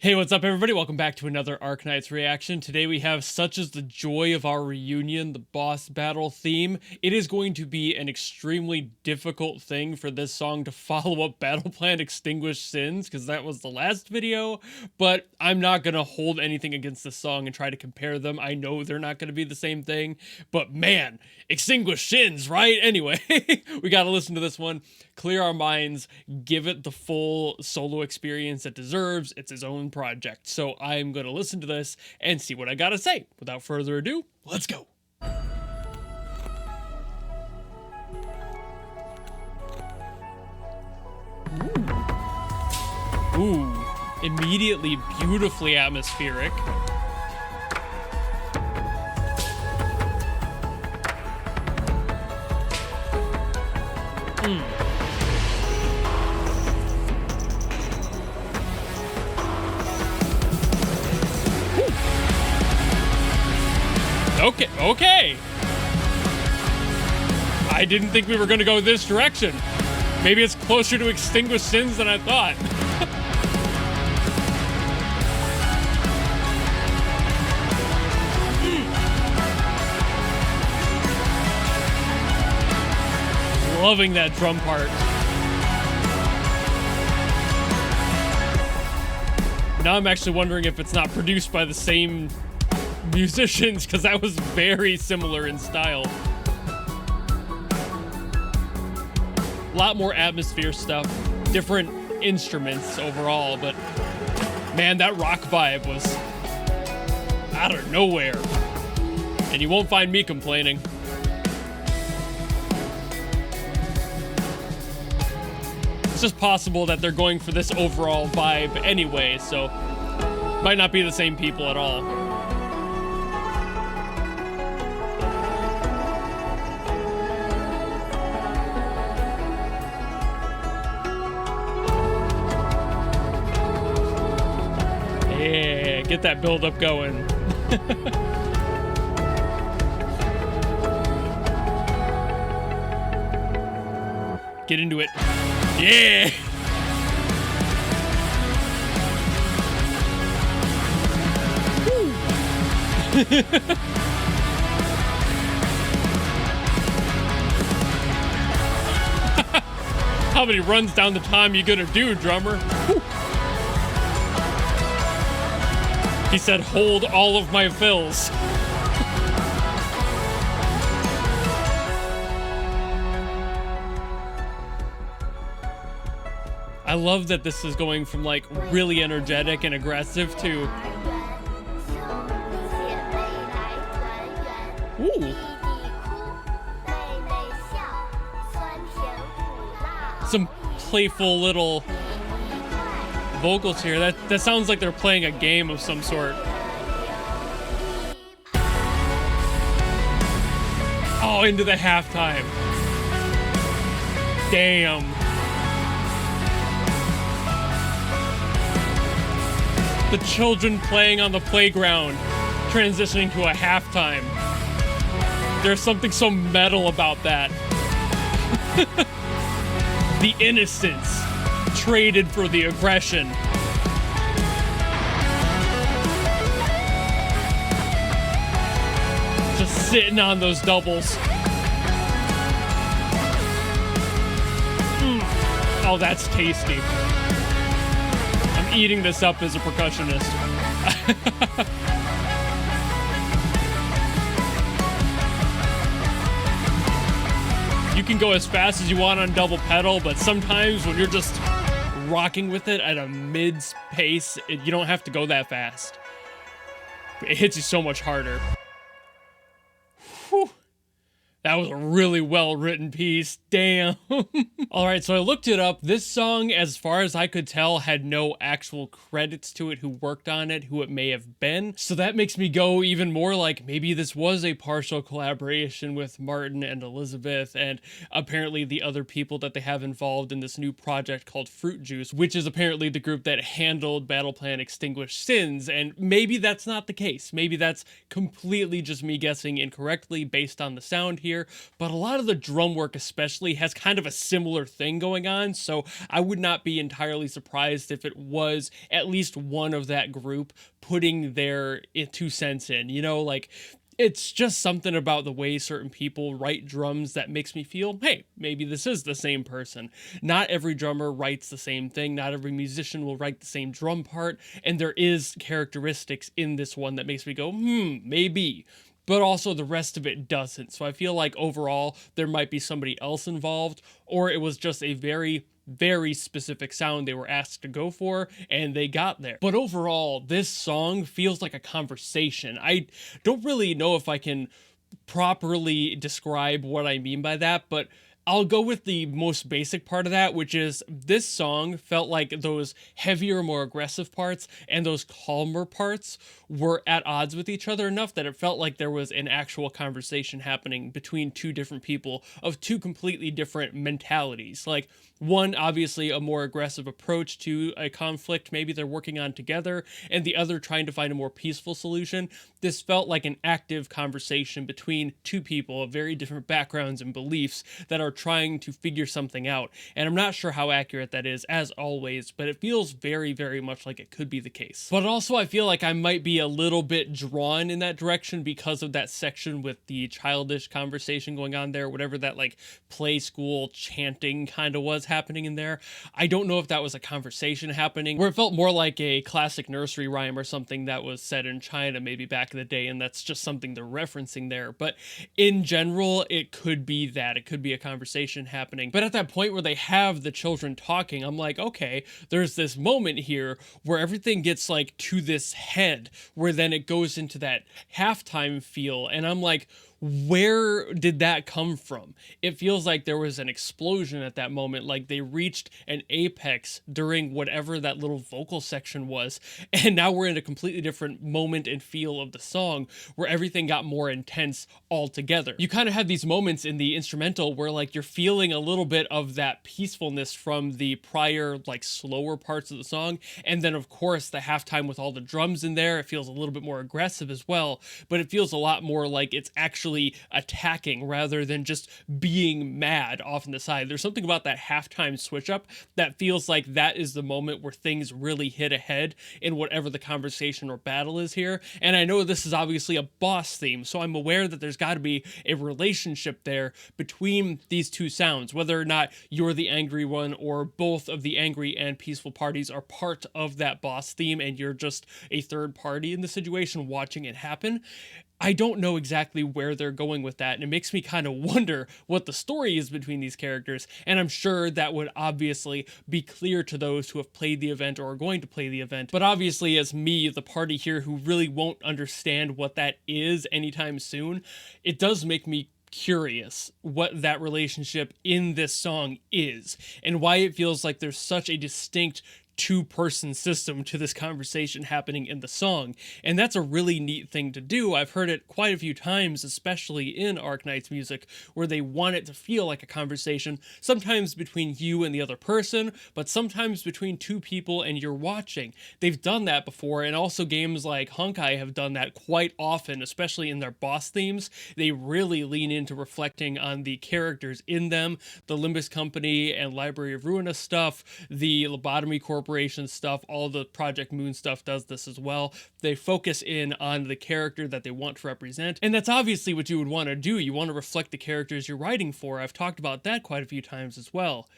Hey, what's up everybody? Welcome back to another Arknights reaction. Today we have Such Is the Joy of Our Reunion, the boss battle theme. It is going to be an extremely difficult thing for this song to follow up Battle Plan Extinguished Sins, because that was the last video, but I'm not going to hold anything against this song and try to compare them. I know they're not going to be the same thing, but man, Extinguished Sins, right? Anyway, we got to listen to this one, clear our minds, give it the full solo experience it deserves. It's his own project. So I'm going to listen to this and see what I got to say. Without further ado, let's go. Ooh, immediately beautifully atmospheric. Okay. I didn't think we were going to go this direction. Maybe it's closer to Extinguished Sins than I thought. Loving that drum part. Now I'm actually wondering if it's not produced by the same musicians, because that was very similar in style. A lot more atmosphere stuff, different instruments overall, but man, that rock vibe was out of nowhere. And you won't find me complaining. It's just possible that they're going for this overall vibe anyway, so might not be the same people at all. Yeah, get that build up going. Get into it. Yeah. How many runs down the time you gonna do, drummer? Whew. He said, hold all of my fills. I love that this is going from like really energetic and aggressive to ooh, some playful little vocals here. That sounds like they're playing a game of some sort. Oh, into the halftime. Damn. The children playing on the playground, transitioning to a halftime. There's something so metal about that. The innocence traded for the aggression. Just sitting on those doubles. Oh, that's tasty. I'm eating this up as a percussionist. You can go as fast as you want on double pedal, but sometimes when you're just rocking with it at a mid pace, you don't have to go that fast. It hits you so much harder. Whew. That was a really well-written piece. Damn. All right, so I looked it up. This song, as far as I could tell, had no actual credits to it, who worked on it, who it may have been. So that makes me go even more like maybe this was a partial collaboration with Martin and Elizabeth and apparently the other people that they have involved in this new project called Fruit Juice, which is apparently the group that handled Battle Plan Extinguished Sins. And maybe that's not the case. Maybe that's completely just me guessing incorrectly based on the sound here. here, but a lot of the drum work especially has kind of a similar thing going on, so I would not be entirely surprised if it was at least one of that group putting their 2 cents in, like it's just something about the way certain people write drums that makes me feel, hey, maybe this is the same person. Not every drummer writes the same thing. Not every musician will write the same drum part. And there is characteristics in this one that makes me go, maybe. But also the rest of it doesn't. So I feel like overall there might be somebody else involved, or it was just a very specific sound they were asked to go for, and they got there. But overall, this song feels like a conversation. I don't really know if I can properly describe what I mean by that, but I'll go with the most basic part of that, which is this song felt like those heavier, more aggressive parts and those calmer parts were at odds with each other enough that it felt like there was an actual conversation happening between two different people of two completely different mentalities. Like, one, obviously, a more aggressive approach to a conflict maybe they're working on together, and the other trying to find a more peaceful solution. This felt like an active conversation between two people of very different backgrounds and beliefs that are trying to figure something out. And I'm not sure how accurate that is, as always, but it feels very much like it could be the case. But also, I feel like I might be a little bit drawn in that direction because of that section with the childish conversation going on there, whatever that like play school chanting kind of was happening in there. I don't know if that was a conversation happening, where it felt more like a classic nursery rhyme or something that was said in China maybe back in the day, and that's just something they're referencing there. But in general, it could be that. It could be a conversation happening. But at that point where they have the children talking, I'm like, okay, there's this moment here where everything gets like to this head, where then it goes into that halftime feel, and I'm like, where did that come from? It feels like there was an explosion at that moment, like they reached an apex during whatever that little vocal section was, and now we're in a completely different moment and feel of the song where everything got more intense altogether. You kind of have these moments in the instrumental where like you're feeling a little bit of that peacefulness from the prior like slower parts of the song, and then of course the halftime with all the drums in there, it feels a little bit more aggressive as well, but it feels a lot more like it's actually attacking rather than just being mad off on the side. There's something about that halftime switch up that feels like that is the moment where things really hit ahead in whatever the conversation or battle is here. And I know this is obviously a boss theme, so I'm aware that there's got to be a relationship there between these two sounds, whether or not you're the angry one or both of the angry and peaceful parties are part of that boss theme and you're just a third party in the situation watching it happen. I don't know exactly where they're going with that, and it makes me kind of wonder what the story is between these characters, and I'm sure that would obviously be clear to those who have played the event or are going to play the event, but obviously as me, the party here who really won't understand what that is anytime soon, it does make me curious what that relationship in this song is, and why it feels like there's such a distinct two-person system to this conversation happening in the song. And that's a really neat thing to do. I've heard it quite a few times, especially in Arknights music, where they want it to feel like a conversation, sometimes between you and the other person, but sometimes between two people and you're watching. They've done that before, and also games like Honkai have done that quite often, especially in their boss themes. They really lean into reflecting on the characters in them. The Limbus Company and Library of Ruina stuff, the Lobotomy Corporation stuff, all the Project Moon stuff does this as well. They focus in on the character that they want to represent, and that's obviously what you would want to do. You want to reflect the characters you're writing for. I've talked about that quite a few times as well.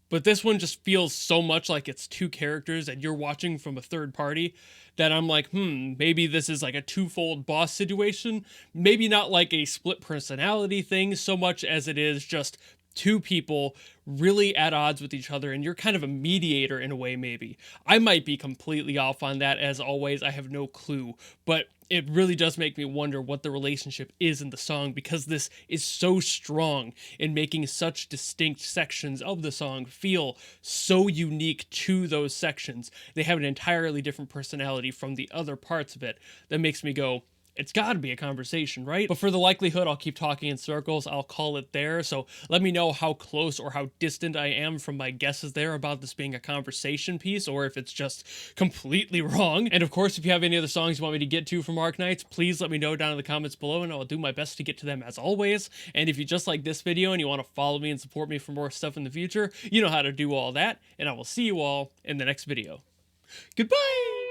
But this one just feels so much like it's two characters and you're watching from a third party that I'm like, maybe this is like a twofold boss situation. Maybe not like a split personality thing so much as it is just two people really at odds with each other, and you're kind of a mediator in a way, maybe. I might be completely off on that, as always. I have no clue, but it really does make me wonder what the relationship is in the song, because this is so strong in making such distinct sections of the song feel so unique to those sections. They have an entirely different personality from the other parts of it that makes me go, it's gotta be a conversation, right? But for the likelihood I'll keep talking in circles, I'll call it there. So let me know how close or how distant I am from my guesses there about this being a conversation piece, or if it's just completely wrong. And of course, if you have any other songs you want me to get to from Arknights, please let me know down in the comments below, and I'll do my best to get to them as always. And if you just like this video and you want to follow me and support me for more stuff in the future, you know how to do all that, and I will see you all in the next video. Goodbye!